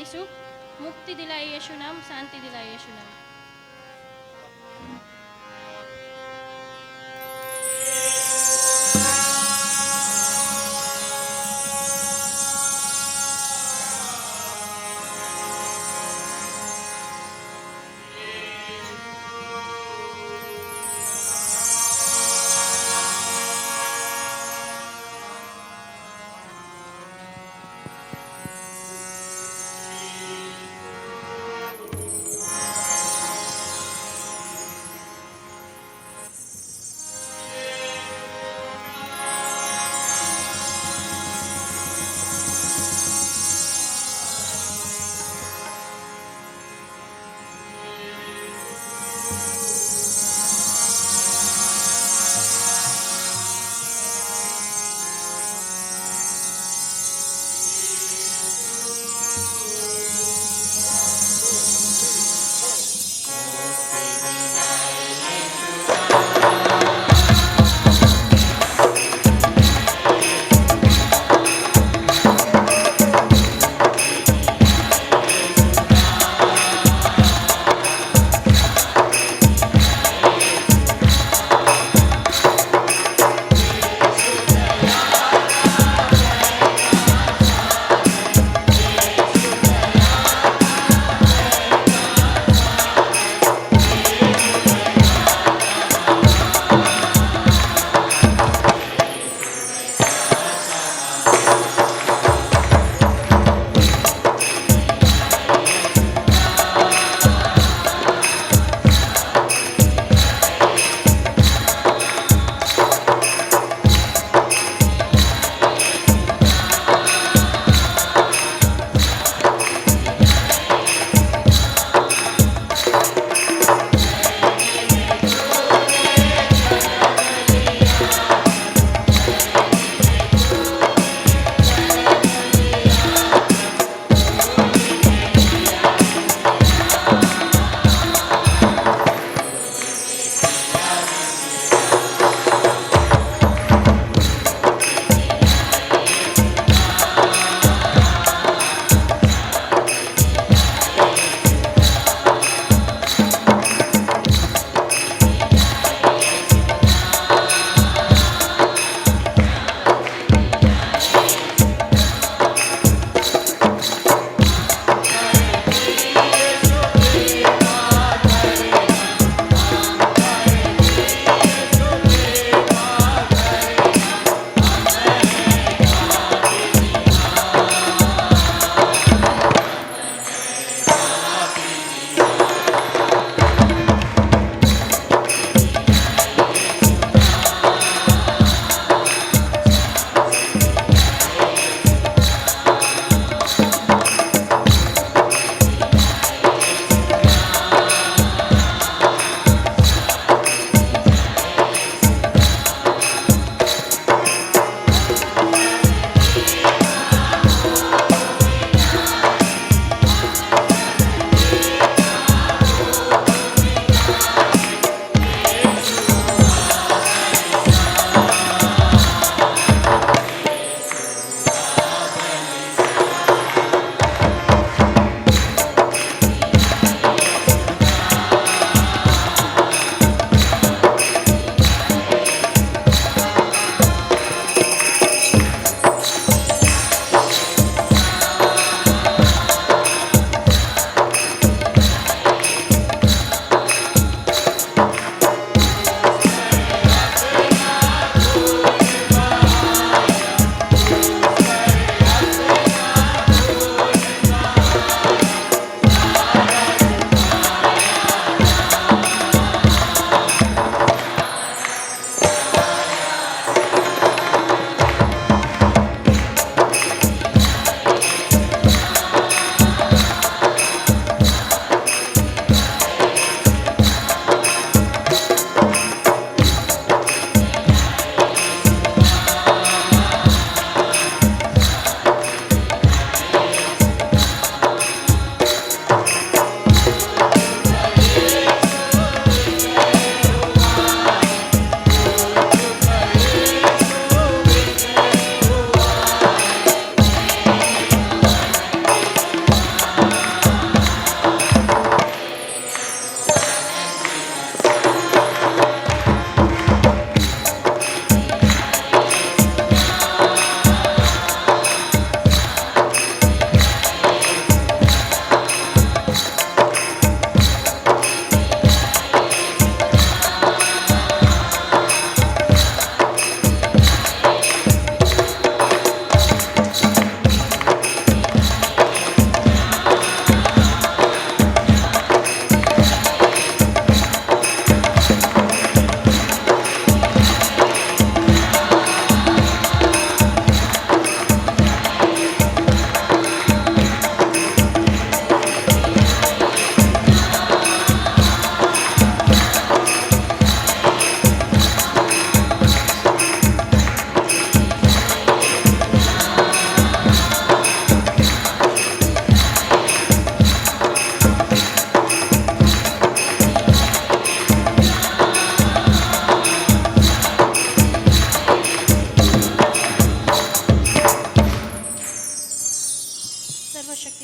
यीशु, मुक्ति दिलाए यीशु नाम, शांति दिलाए यीशु नाम।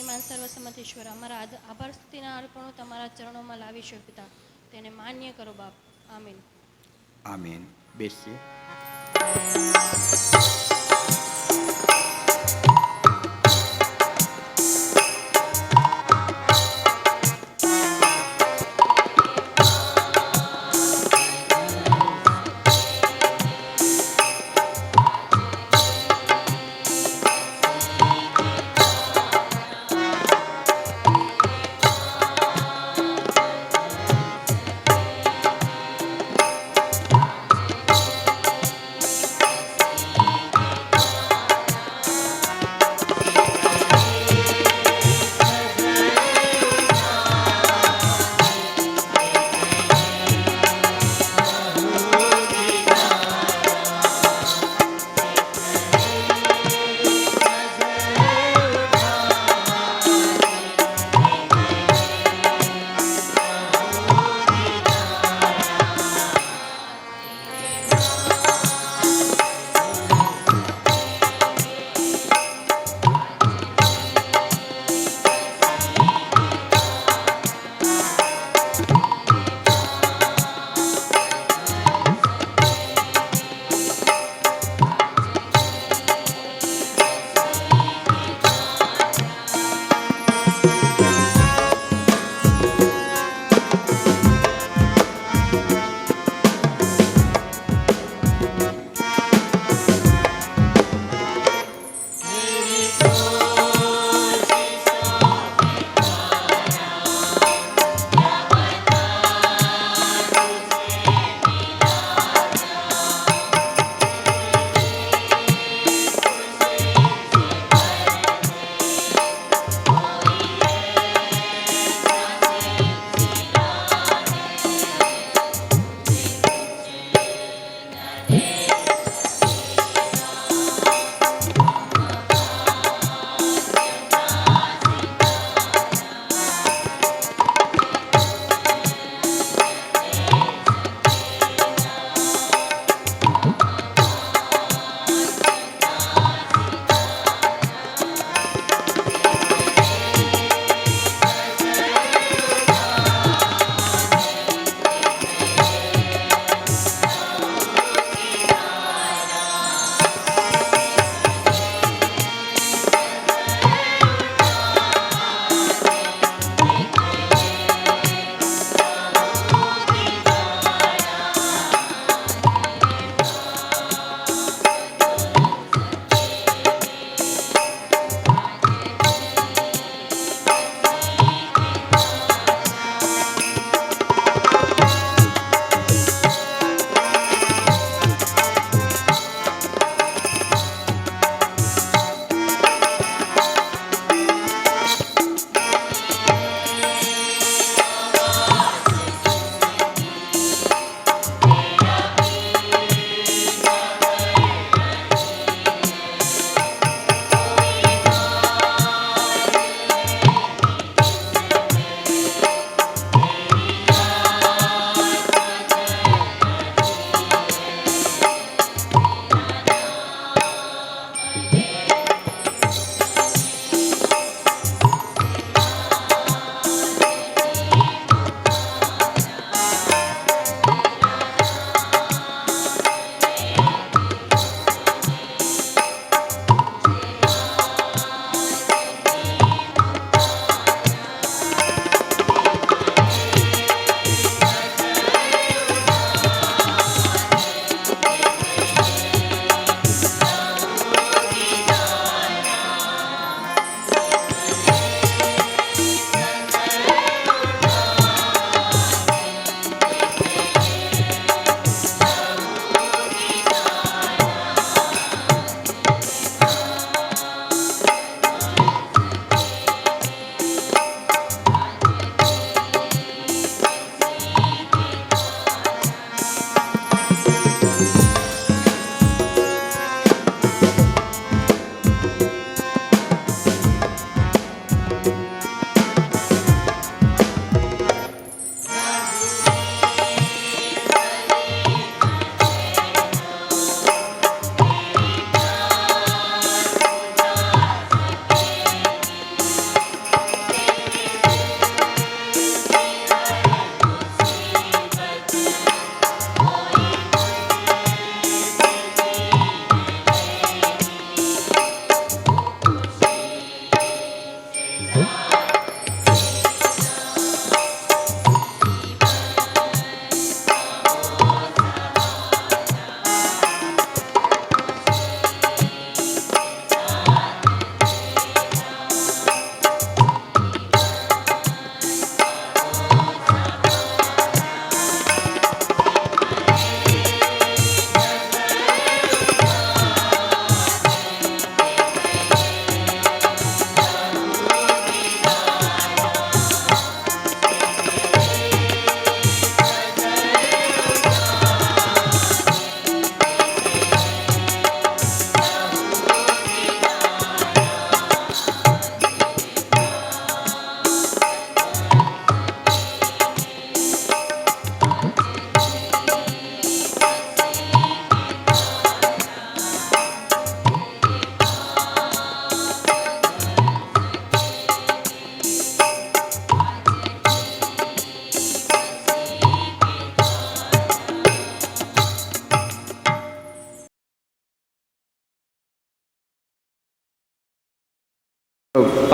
શક્તિમાન સર્વસમર્થેશ્વર, અમારા આભાર સ્તુતિના અર્પણો તમારા ચરણોમાં લાવીશું પિતા, તેને માન્ય કરો બાપ. આમીન. આમીન. બેસીએ.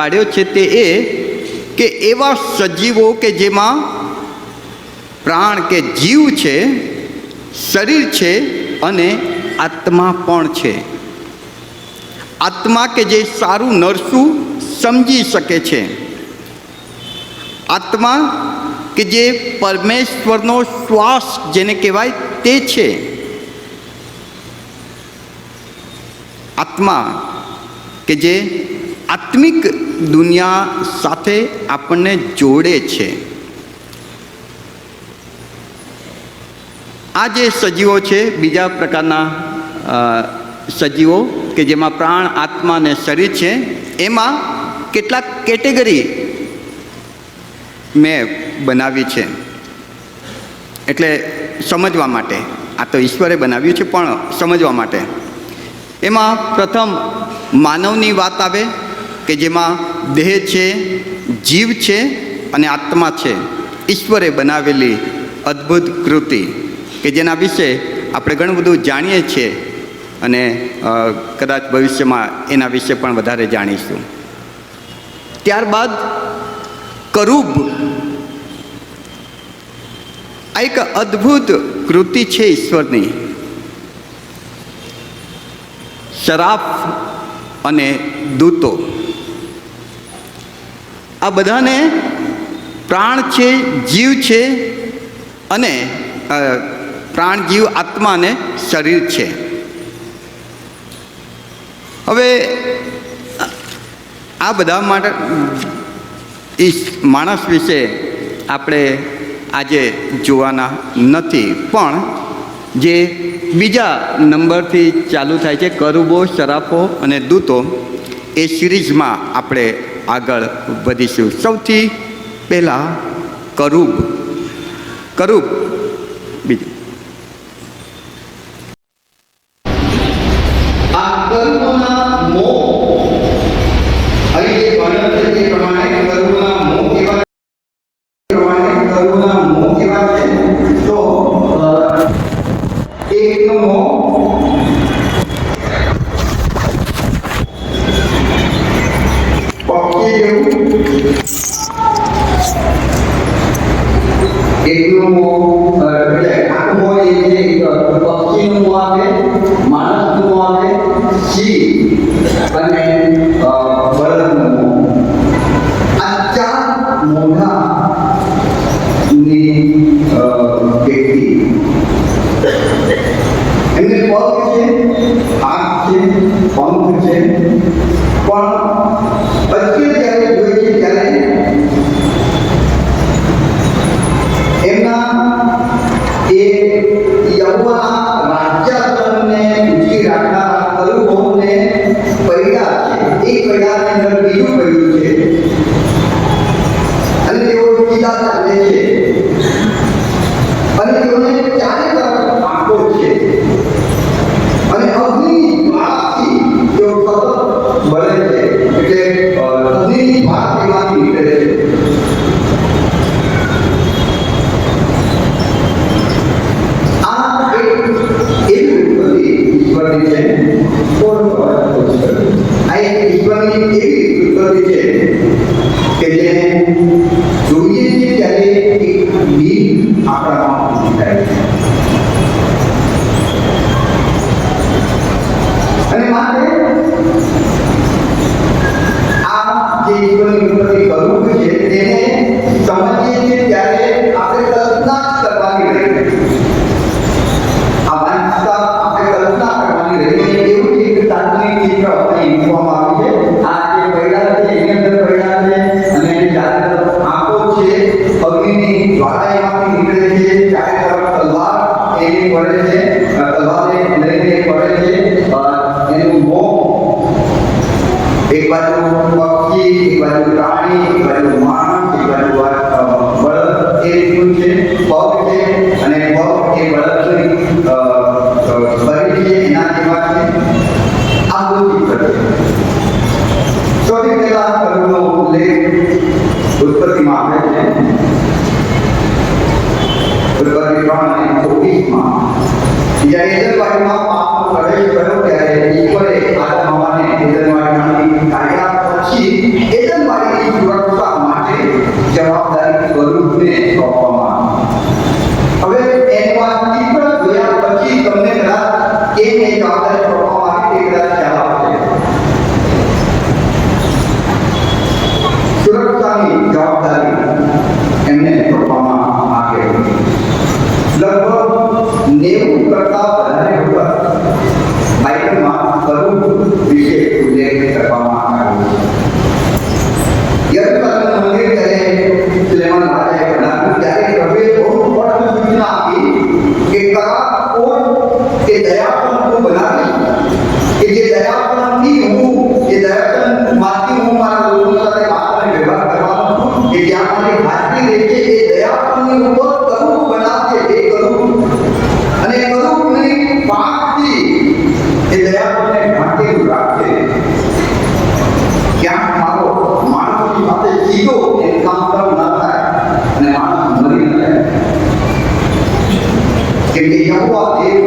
પાડ્યો છે તે એ કે એવા સજીવો કે જેમાં પ્રાણ કે જીવ છે, શરીર છે અને આત્મા પણ છે. આત્મા કે જે સારું નરસું સમજી શકે છે, આત્મા કે જે પરમેશ્વરનો શ્વાસ જેને કહેવાય તે છે, આત્મા કે જે આત્મિક દુનિયા સાથે આપણને જોડે છે. આ જે સજીવો છે, બીજા પ્રકારના સજીવો કે જેમાં પ્રાણ, આત્મા અને શરીર છે, એમાં કેટલાક કેટેગરી મેં બનાવી છે. એટલે સમજવા માટે, આ તો ઈશ્વરે બનાવ્યું છે પણ સમજવા માટે. એમાં પ્રથમ માનવની વાત આવે કે જેમાં દેહ છે, જીવ છે અને આત્મા છે. ઈશ્વરે બનાવેલી અદ્ભુત કૃતિ કે જેના વિશે આપણે ઘણું બધું જાણીએ છીએ અને કદાચ ભવિષ્યમાં એના વિશે પણ વધારે જાણીશું. ત્યારબાદ કરુબ, આ એક અદ્ભુત કૃતિ છે ઈશ્વરની. શરાફ અને દૂતો, આ બધાને પ્રાણ છે, જીવ છે અને પ્રાણ, જીવ, આત્મા અને શરીર છે. હવે આ બધા માટે માણસ વિશે આપણે આજે જોવાના નથી, પણ જે બીજા નંબરથી ચાલુ થાય છે, કરુબો, શરાફો અને દૂતો, એ સિરીઝમાં આપણે આગળ વધીશું. સૌથી પહેલાં કરુબ. કરુબ બીજું આ કરુબોના મોં, અહીં જે વર્ણન છે તે પ્રમાણે કરુબોના મોં કેવા છે. તો એકનો મોં પક્ષી જેવું, એકનું મોં એટલે આખું મોં એ છે પક્ષીનું મોં આવે, માણસનું મોં આવે, સિંહ અને બળદનું મોં. આ ચાર મોઢાની વ્યક્તિ, એમને પગ છે, હાથ છે, પંખ છે, પણ અત્યારે જ્યારે જોઈએ છે ત્યારે એમના એ યૌવના રાજ્યાસનને ઊંચી રાખનારા કરુબોને પૈડા છે. એક પૈડાની અંદર બીજું પૈડું છે અને તેઓ સીધા ચાલે છે અને તેઓને ચારે તરફ આંખો છે અને અગ્નિની જ્વાળાથી તેઓ સતત બળે છે. એટલે અગ્નિની જ્વાળા તેમાંથી ઢાંકી દે છે એ દયાપણની ઉપર કરુણ બનાવશે એ કરુણ અને કરુણની પાકથી એ દયાપણને ઢાંકેલું રાખશે. ક્યાંક મારો માણસની સાથે સીધો એન્કાઉન્ટર ન થાય અને માણસ મરી ન જાય. કેમ કે યહોવા દેવ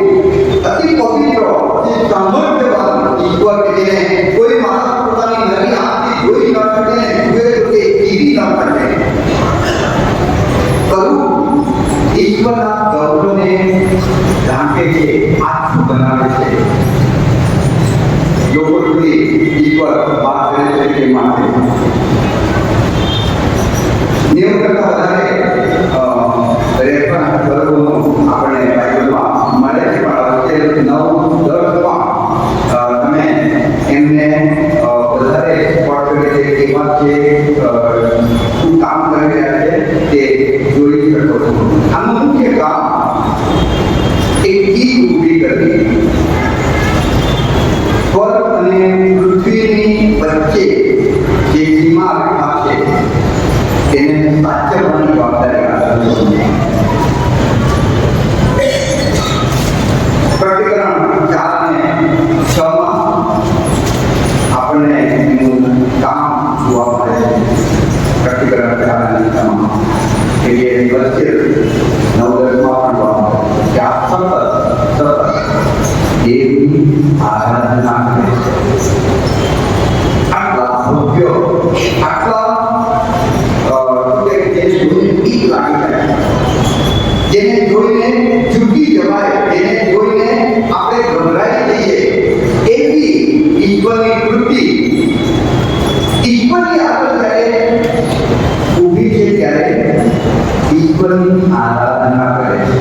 અતિ પવિત્ર અતિ સામર્થ્યવાન ઈશ્વર કે જેને કોઈ માણસ પોતાની નરી આંખથી જોઈ ન શકે ને જુએ તો તે જીવી ન શકે. કરું ઈશ્વરના ગૌરવને ઢાંકે છે, આછું બનાવે છે. લોકો સુધી ઈશ્વર વાત કરે છે તે માટે 90 કરતા વધારે રેફરન્સ કરોડોનું આપણે બાઇબલમાં મળે છે. પણ અત્યારે 9-10માં તમે એમને વધારે સ્પષ્ટ રીતે કેવા છે, શું કામ કરી રહ્યા છે તે જોઈ શકો છો. આનું મુખ્ય કામ એક ઈદ ઊભી કરવી. સ્વર્ગ અને પૃથ્વીની વચ્ચે જે સીમા રેખા છે તેને સાચવવાની જવાબદારી આપવી છે. પ્રતિકરણ 4 અને 6માં આપણને એનું કામ જોવા મળે છે. પ્રતિકરણ 4 અને 6માં કે જે વચ્ચે 9-10માં પણ જોવા મળે છે કે આ સતત દેવની આરાધના કરે છે. આટલા ભવ્ય, આટલા જેને જોઈને ચૂકી જવાય, જેને જોઈને આપણે ગભરાઈ જઈએ એવી ઈશ્વરની કૃતિ ઈશ્વરની આગળ જ્યારે ઊભી છે ત્યારે ઈશ્વરની આરાધના કરે છે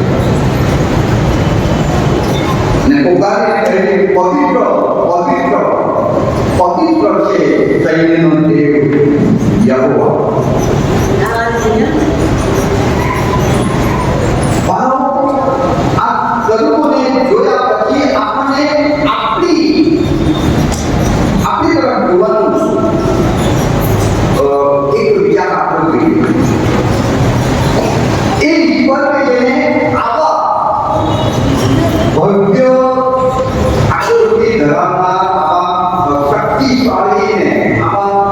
અને પોકારે કહે છે પવિત્ર પવિત્ર પવિત્ર છે સૈન્યનો દેવ યહોવા. આ કદમોને જોયા પછી આપણને આપણી તરફ જોવાનું એક વિચાર આપવો જોઈએ. એ ઈશ્વર કે જેને આવા ભવ્ય આકૃતિ ધરાવનાર, આવા શક્તિશાળીને, આવા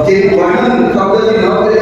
જે વર્ણન શબ્દથી ન કરી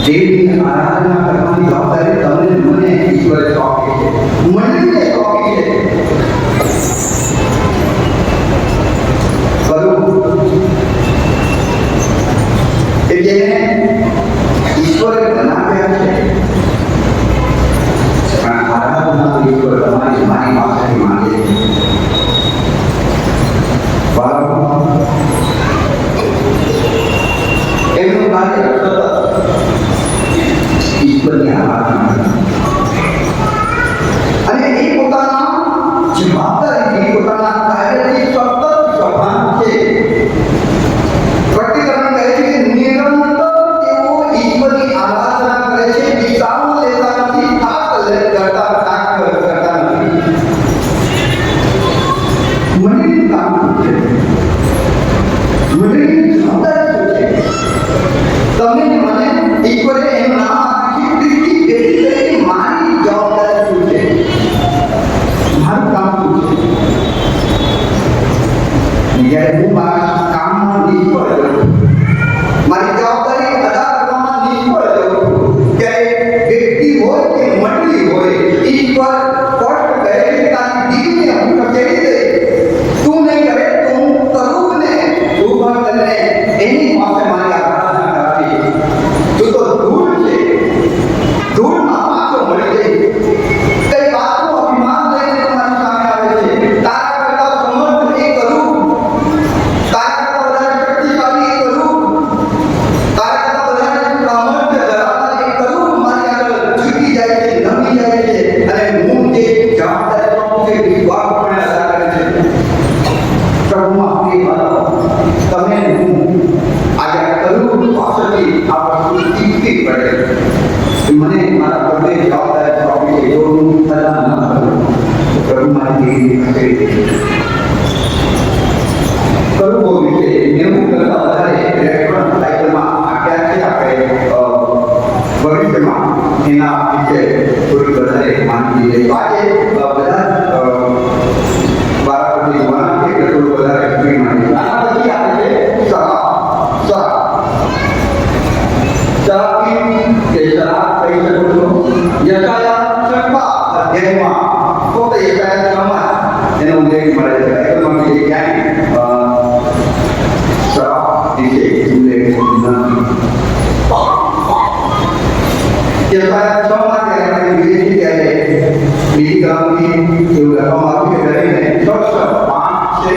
દેવની આરાધના કરવાની જવાબદારી તમને મને ઈશ્વરે સોંપી છે, મંડળીને સોંપી છે. કે જેને ઈશ્વરે બનાવ્યા છે, પણ આરાધના ઈશ્વર તમારી મારી પાસેથી માંગે છે. એમનું કાર્ય સતત ઈશ્વરની આરાધના અને એ પોતાના જવાબદારીથી પોતાના કાર્યથી સતત સભાન છે. પ્રતિકરણ કહે છે કે નિરંતર તેઓ ઈશ્વરની આરાધના કરે છે, વિશ્રામ લેતા નથી, થાક કરતા નથી. મંડળીનું કામ શું છે? મંડળીની જવાબદારી શું છે? તમે મને ઈશ્વરે એનું નામ આપ્યું છે, તેથી મારી જવાબદારી શું છે? મારું કામ શું છે? જ્યારે હું મારા કામમાં નિષ્ફળ જાઉં, મારી જવાબદારી અદા કરવામાં નિષ્ફળ જાઉં, ત્યારે વ્યક્તિ હોય કે મંડળી હોય, ઈશ્વર સ્પષ્ટ કહે છે તારી દીકરીને હું ખસેડી દઈશ. તું નહીં કરે તો હું કરું ને ઉભા કરીને એની પાસે મારી આરાધના કરાવી. તું તો ધૂળ છે, ધૂળમાં પાછો મળી જઈશ. કઈ વાતનું અભિમાન લઈને તમારી સામે આવે છે. તારા કરતા સમર્થ એ કરું, તારા કરતા વધારે શક્તિશાળી એ કરું, તારા કરતા વધારે સામર્થ્ય ધરાવનાર એ કરું, મારી આગળ ઝૂકી જાય છે, નમી જાય છે અને હું જે જવાબદારી સોંપું છું વિશ્વાસપણે અદા કરે છે. પ્રભુમાં પ્રિય બાળકો, તમે હું આજે કરું પાછળથી આ વસ્તુ શીખવી પડે. મને મારા પ્રભુએ જવાબદારી સોંપી છે, જો હું અદા ન કરું તો પ્રભુ મારી દેવી ખસેડી દે. કરવો વિશે 90 કરતા વધારે રેફરન્સ બાઇબલમાં આપ્યા છે. આપણે ભવિષ્યમાં એના વિશે થોડી વધારે માહિતી લઈશું. આજે બધા બાળકોની યુવાના છે કે થોડું વધારે ઘણી માહિતી. આના પછી આવે છે શરાબ. શરાબી કે શરાબ કહી શકો છો. યશાયા 6 અધ્યાયમાં ફક્ત યશાયા 6 એનો ઉલ્લેખ મળે છે. બાઇબલમાં બીજે ક્યાંય શરાબ વિશે ઉલ્લેખ નથી. યશાયા 6 માં જ્યારે આપણે જોઈએ છીએ ત્યારે બીજી ગ્રંથથી એવું લખવામાં આવ્યું કે દરેકને 6:5 છે.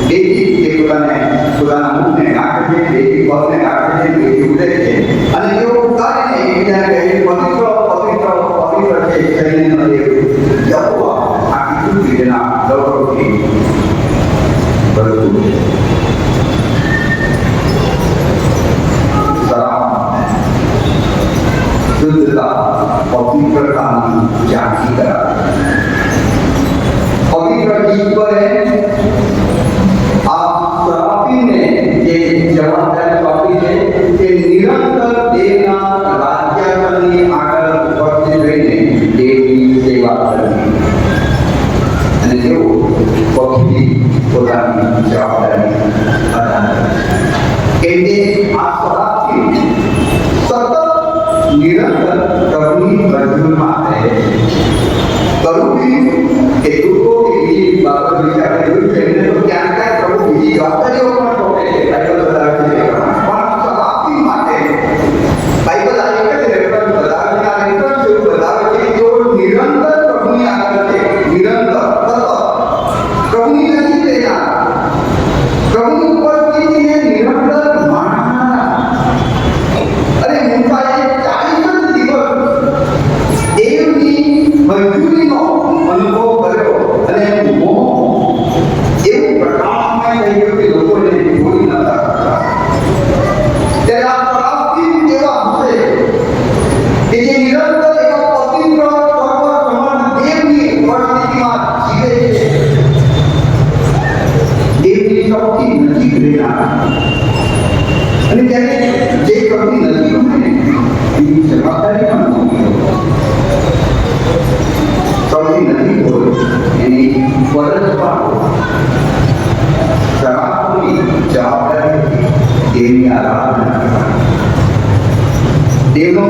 બેથી તે પોતાના મુખને ઢાંકે છે, બેથી પગને ઢાંકે છે, બેથી ઉલ્લેખ છે અને તેઓ ઉતારીને એકબીજાને કહે છે પવિત્ર પવિત્ર પવિત્ર છે સૈન્યનો દેવ યહોવા. આ કીધું છે જેના ગૌરવથી ભરપૂર છે. શુદ્ધતા પવિત્રતાની ઝાંખી કરાવે. પવિત્ર ઈશ્વરે આ શરાબીને જે જવાબદારી સોંપી છે તે નિરંતર દેવના રાજ્યાસનની આગળ ઉપસ્થિત રહીને દેવની સેવા કરવી અને તેઓ પક્ષી પોતાની જવાબદારી અદા કરે. કેમ કે આ શરાબી સતત નિરંતર પ્રભુની મજૂરમાં રહે છે. કરુબી કે દુઃખો કે બીજી બાબત વિશે આપણે જોયું છે એને તો ક્યાંક ક્યાંક પ્રભુ બીજી જવાબદારીઓ પણ સોંપે છે. બાઇબલ બતાવે છે પણ શરાબી માટે બાઇબલ આ એક જ રેફરન્સ બતાવે છે. આ રેફરન્સ એવું બતાવે છે કે તેઓ નિરંતર પ્રભુની આગળ છે, નિરંતર સતત પ્રભુની નજીક રહેનાર, પ્રભુની ઉપસ્થિતિને નિરંતર માણનાર. અને મુસાએ 40 દિવસ દેવની મંજૂરીનો અનુભવ કર્યો અને મોહ એવું પ્રકાશમય થઈ ગયું કે લોકોને જોઈ નતા શકતા. ત્યારે આ શરાબી એવા હશે કે જે નિરંતર એવા પવિત્ર સર્વસમર્થ દેવની ઉપસ્થિતિમાં જીવે છે, દેવની સૌથી નજીક રહેનાર. અને ત્યારે જે પ્રભુની નજીક હોય ને એની જવાબદારી પણ સૌથી નજીક હોય એની ફરજ પણ શરાબની જવાબદારી દેવની આરાધના. દેવનો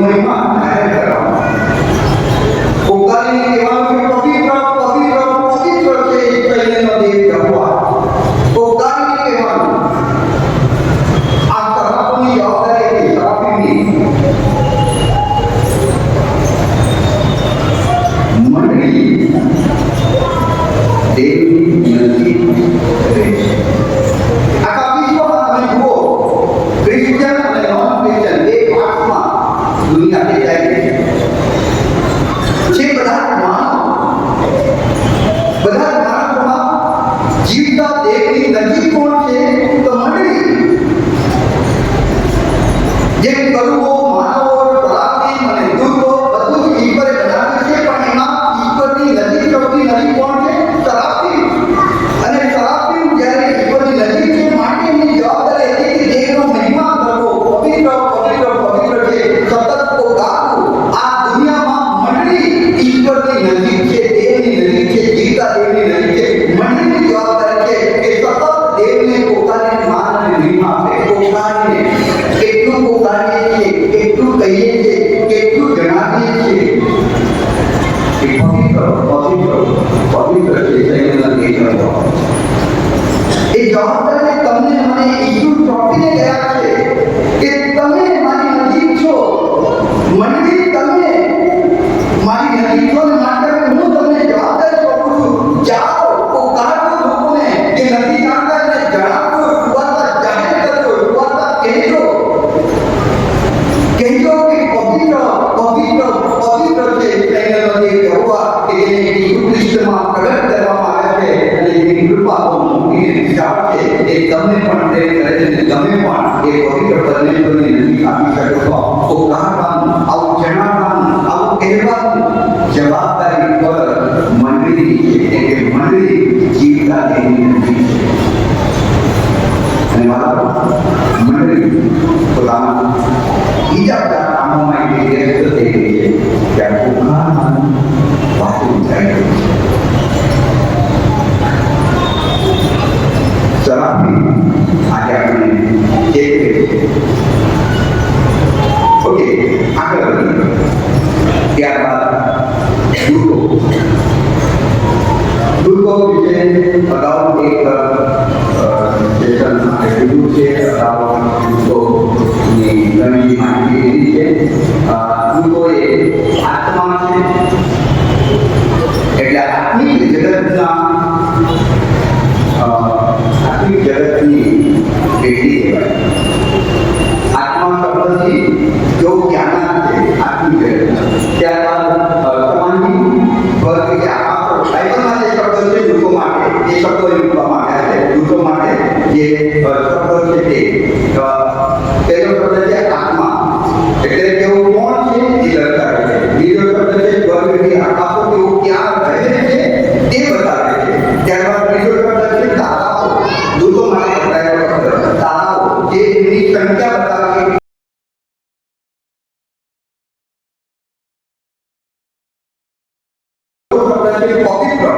તમને પણ પ્રેમ કરે છે, તમે પણ એ પવિત્ર પરમેશ્વરની નજીક આવી શકો છો. તો કહેવાનું, આવું જણાવવાનું, આવું કહેવાનું જવાબદારી પર મંડળીની છે, કે મંડળી જીવતા દેવની નજીક છે. અને મારા મંડળી પોતાના બીજા બધા કામોમાં એટલી વ્યસ્ત થઈ ગઈ છે કે આ કુખારમાં વાતો થાય છે. સલામથી આજે આપણે જે ઓકે આગળ વધીએ. ત્યારબાદ દુર્ગો વિશે અગાઉ એક સેશન આપણે જોયું છે. અગાઉ દુર્ગોની ઘણી માહિતી લીધી છે. દુર્ગો એ આત્મા છે, એટલે આત્મિક જગતના આત્મિક જગતની પેઢી કહેવાય. આત્મા શબ્દથી જો જ્ઞાન છે આત્મિક જગત. ત્યારબાદ સમાધિ વર્ગ કે આકાશો બાઇબલમાં જે શબ્દ છે દુઃખો માટે, એ શબ્દો મૂકવામાં આવ્યા છે. દુઃખો માટે જે શબ્દો છે તે પહેલો શબ્દ છે આત્મા, એટલે તેઓ કોણ છે એ દર્શાવે છે. બીજો શબ્દ છે વર્ગ કે આકાશો, તેઓ ક્યાં રહે છે તે બતાવે છે. ત્યારબાદ ત્રીજો શબ્દ છે તારાઓ. દુઃખો માટે વપરાયેલો શબ્દ તારાઓ, જે એમની સંખ્યા બતાવે છે. પવિત્ર,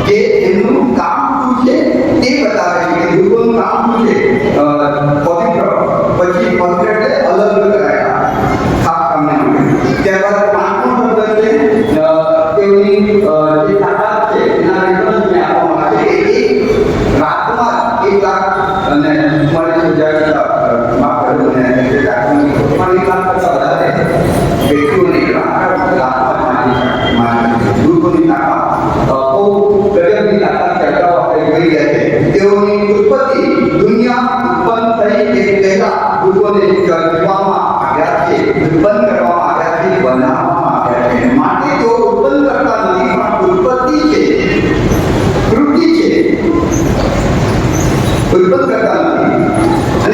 જે એમનું કામ શું છે તે બતાવે છે, કે દુર્ગોનું કામ શું છે. પવિત્ર પછી પવિત્ર એટલે અલગ કરાયા ખાસ કામને માટે. ત્યારબાદ પાંચમો શબ્દ છે તેઓની જે તાકાત છે એના રેફરન્સ મેં આપવામાં આવે છે કે એક રાતમાં 1 લાખ અને